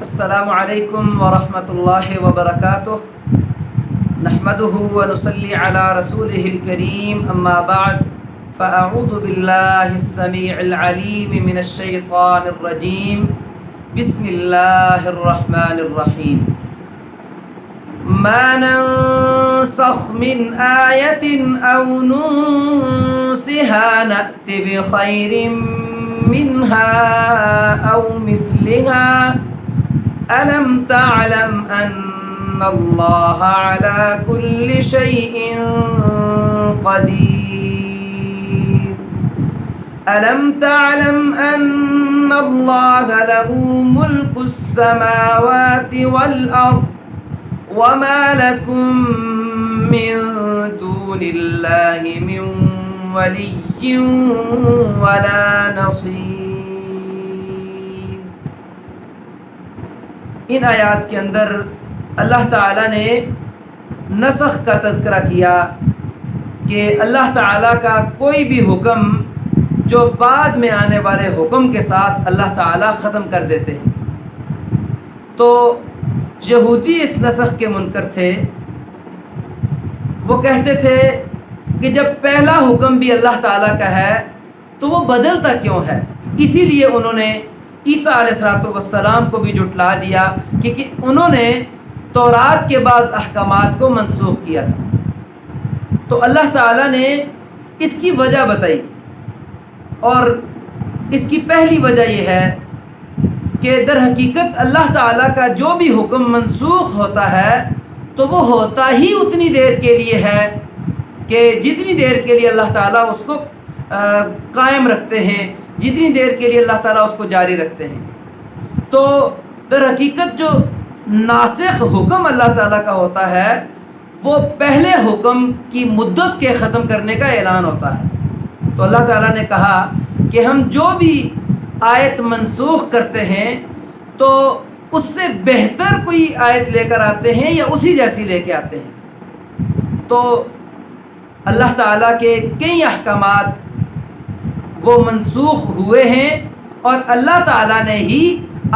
السلام علیکم ورحمۃ اللہ وبرکاتہ نحمده ونصلی علی رسولہ الکریم اما بعد فاعوذ باللہ السمیع العلیم من الشیطان الرجیم بسم اللہ الرحمن الرحیم ما ننسخ من آیت او ننسها نأت بخیر منها او مثلها ألم تعلم أن الله على كل شيء قدير ألم تعلم أن الله له ملك السماوات والأرض وما لكم من دون الله من ولي ولا نصير۔ ان آیات کے اندر اللہ تعالیٰ نے نسخ کا تذکرہ کیا کہ اللہ تعالیٰ کا کوئی بھی حکم جو بعد میں آنے والے حکم کے ساتھ اللہ تعالیٰ ختم کر دیتے ہیں۔ تو یہودی اس نسخ کے منکر تھے، وہ کہتے تھے کہ جب پہلا حکم بھی اللہ تعالیٰ کا ہے تو وہ بدلتا کیوں ہے؟ اسی لیے انہوں نے عیسیٰ علیہ السلام کو بھی جھٹلا دیا کیونکہ انہوں نے تورات کے بعض احکامات کو منسوخ کیا تھا۔ تو اللہ تعالیٰ نے اس کی وجہ بتائی، اور اس کی پہلی وجہ یہ ہے کہ در حقیقت اللہ تعالیٰ کا جو بھی حکم منسوخ ہوتا ہے تو وہ ہوتا ہی اتنی دیر کے لیے ہے کہ جتنی دیر کے لیے اللہ تعالیٰ اس کو قائم رکھتے ہیں، جتنی دیر کے لیے اللہ تعالیٰ اس کو جاری رکھتے ہیں۔ تو در حقیقت جو ناسخ حکم اللہ تعالیٰ کا ہوتا ہے وہ پہلے حکم کی مدت کے ختم کرنے کا اعلان ہوتا ہے۔ تو اللہ تعالیٰ نے کہا کہ ہم جو بھی آیت منسوخ کرتے ہیں تو اس سے بہتر کوئی آیت لے کر آتے ہیں یا اسی جیسی لے کے آتے ہیں۔ تو اللہ تعالیٰ کے کئی احکامات وہ منسوخ ہوئے ہیں اور اللہ تعالیٰ نے ہی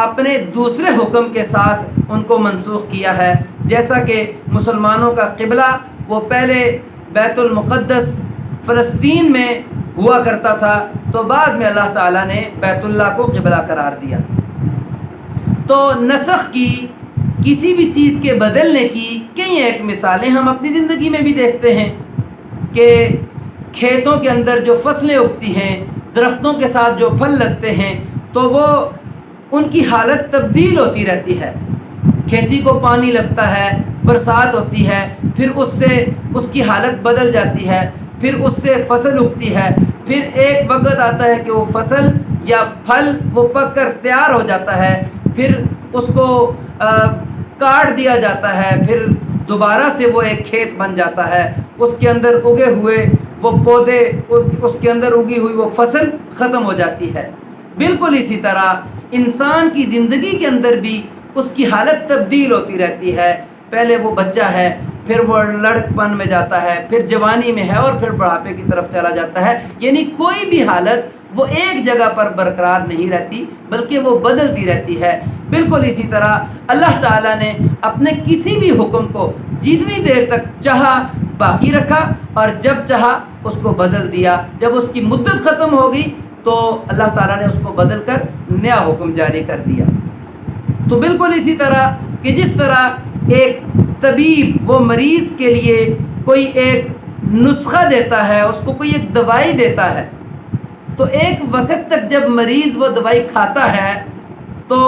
اپنے دوسرے حکم کے ساتھ ان کو منسوخ کیا ہے، جیسا کہ مسلمانوں کا قبلہ وہ پہلے بیت المقدس فلسطین میں ہوا کرتا تھا، تو بعد میں اللہ تعالیٰ نے بیت اللہ کو قبلہ قرار دیا۔ تو نسخ کی، کسی بھی چیز کے بدلنے کی کئی ایک مثالیں ہم اپنی زندگی میں بھی دیکھتے ہیں کہ کھیتوں کے اندر جو فصلیں اگتی ہیں، درختوں کے ساتھ جو پھل لگتے ہیں، تو وہ ان کی حالت تبدیل ہوتی رہتی ہے۔ کھیتی کو پانی لگتا ہے، برسات ہوتی ہے، پھر اس کی حالت بدل جاتی ہے، پھر اس سے فصل اگتی ہے، پھر ایک وقت آتا ہے کہ وہ فصل یا پھل وہ پک کر تیار ہو جاتا ہے، پھر اس کو کاٹ دیا جاتا ہے، پھر دوبارہ سے وہ ایک کھیت بن جاتا ہے، اس کے اندر اگے ہوئے وہ پودے، اس کے اندر اگی ہوئی وہ فصل ختم ہو جاتی ہے۔ بالکل اسی طرح انسان کی زندگی کے اندر بھی اس کی حالت تبدیل ہوتی رہتی ہے۔ پہلے وہ بچہ ہے، پھر وہ لڑکپن میں جاتا ہے، پھر جوانی میں ہے، اور پھر بڑھاپے کی طرف چلا جاتا ہے۔ یعنی کوئی بھی حالت وہ ایک جگہ پر برقرار نہیں رہتی بلکہ وہ بدلتی رہتی ہے۔ بالکل اسی طرح اللہ تعالیٰ نے اپنے کسی بھی حکم کو جتنی دیر تک چاہا باقی رکھا، اور جب چاہا اس کو بدل دیا۔ جب اس کی مدت ختم ہو گئی تو اللہ تعالیٰ نے اس کو بدل کر نیا حکم جاری کر دیا۔ تو بالکل اسی طرح کہ جس طرح ایک طبیب وہ مریض کے لیے کوئی ایک نسخہ دیتا ہے، اس کو کوئی ایک دوائی دیتا ہے، تو ایک وقت تک جب مریض وہ دوائی کھاتا ہے تو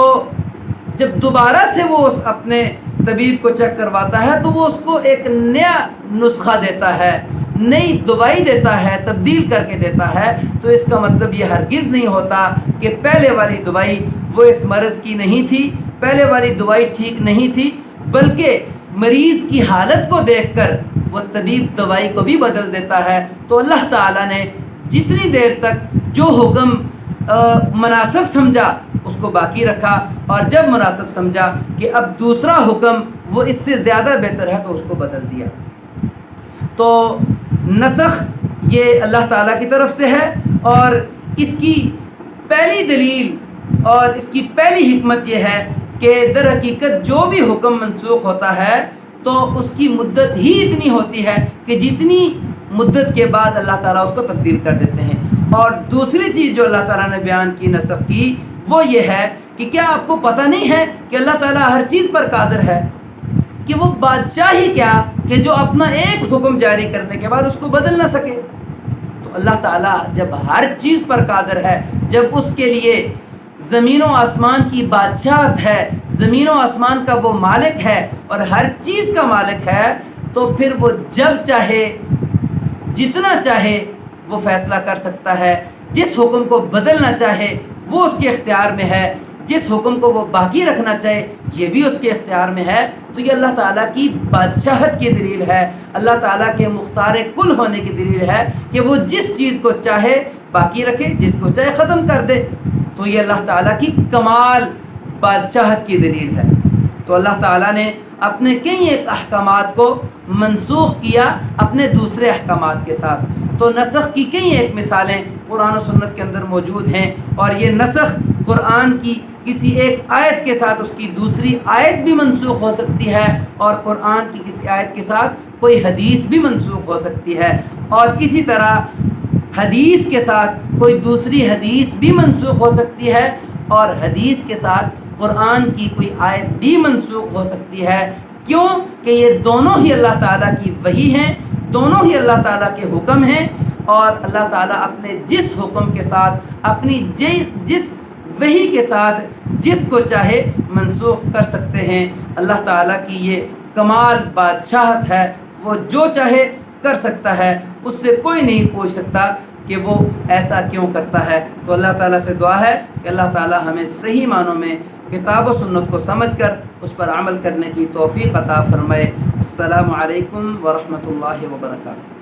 جب دوبارہ سے وہ اس اپنے طبیب کو چیک کرواتا ہے تو وہ اس کو ایک نیا نسخہ دیتا ہے، نئی دوائی دیتا ہے، تبدیل کر کے دیتا ہے۔ تو اس کا مطلب یہ ہرگز نہیں ہوتا کہ پہلے والی دوائی وہ اس مرض کی نہیں تھی، پہلے والی دوائی ٹھیک نہیں تھی، بلکہ مریض کی حالت کو دیکھ کر وہ طبیب دوائی کو بھی بدل دیتا ہے۔ تو اللہ تعالیٰ نے جتنی دیر تک جو حکم مناسب سمجھا اس کو باقی رکھا، اور جب مناسب سمجھا کہ اب دوسرا حکم وہ اس سے زیادہ بہتر ہے تو اس کو بدل دیا۔ تو نسخ یہ اللہ تعالیٰ کی طرف سے ہے، اور اس کی پہلی دلیل اور اس کی پہلی حکمت یہ ہے کہ در حقیقت جو بھی حکم منسوخ ہوتا ہے تو اس کی مدت ہی اتنی ہوتی ہے کہ جتنی مدت کے بعد اللہ تعالیٰ اس کو تبدیل کر دیتے ہیں۔ اور دوسری چیز جو اللہ تعالیٰ نے بیان کی نسخ کی وہ یہ ہے کہ کیا آپ کو پتہ نہیں ہے کہ اللہ تعالیٰ ہر چیز پر قادر ہے، کہ وہ بادشاہ ہی کیا کہ جو اپنا ایک حکم جاری کرنے کے بعد اس کو بدل نہ سکے۔ تو اللہ تعالیٰ جب ہر چیز پر قادر ہے، جب اس کے لیے زمین و آسمان کی بادشاہت ہے، زمین و آسمان کا وہ مالک ہے اور ہر چیز کا مالک ہے، تو پھر وہ جب چاہے جتنا چاہے وہ فیصلہ کر سکتا ہے۔ جس حکم کو بدلنا چاہے وہ اس کے اختیار میں ہے، جس حکم کو وہ باقی رکھنا چاہے یہ بھی اس کے اختیار میں ہے۔ تو یہ اللہ تعالیٰ کی بادشاہت کی دلیل ہے، اللہ تعالیٰ کے مختار کل ہونے کی دلیل ہے کہ وہ جس چیز کو چاہے باقی رکھے، جس کو چاہے ختم کر دے۔ تو یہ اللہ تعالیٰ کی کمال بادشاہت کی دلیل ہے۔ تو اللہ تعالیٰ نے اپنے کئی ایک احکامات کو منسوخ کیا اپنے دوسرے احکامات کے ساتھ۔ تو نسخ کی کئی ایک مثالیں قرآن و سنت کے اندر موجود ہیں، اور یہ نسخ قرآن کی کسی ایک آیت کے ساتھ اس کی دوسری آیت بھی منسوخ ہو سکتی ہے، اور قرآن کی کسی آیت کے ساتھ کوئی حدیث بھی منسوخ ہو سکتی ہے، اور اسی طرح حدیث کے ساتھ کوئی دوسری حدیث بھی منسوخ ہو سکتی ہے، اور حدیث کے ساتھ قرآن کی کوئی آیت بھی منسوخ ہو سکتی ہے۔ کیوں کہ یہ دونوں ہی اللہ تعالیٰ کی وحی ہیں، دونوں ہی اللہ تعالیٰ کے حکم ہیں، اور اللہ تعالیٰ اپنے جس حکم کے ساتھ، اپنی جس وحی کے ساتھ جس کو چاہے منسوخ کر سکتے ہیں۔ اللہ تعالیٰ کی یہ کمال بادشاہت ہے، وہ جو چاہے کر سکتا ہے، اس سے کوئی نہیں پوچھ سکتا کہ وہ ایسا کیوں کرتا ہے۔ تو اللہ تعالیٰ سے دعا ہے کہ اللہ تعالیٰ ہمیں صحیح معنوں میں کتاب و سنت کو سمجھ کر اس پر عمل کرنے کی توفیق عطا فرمائے۔ السلام علیکم ورحمۃ اللہ وبرکاتہ۔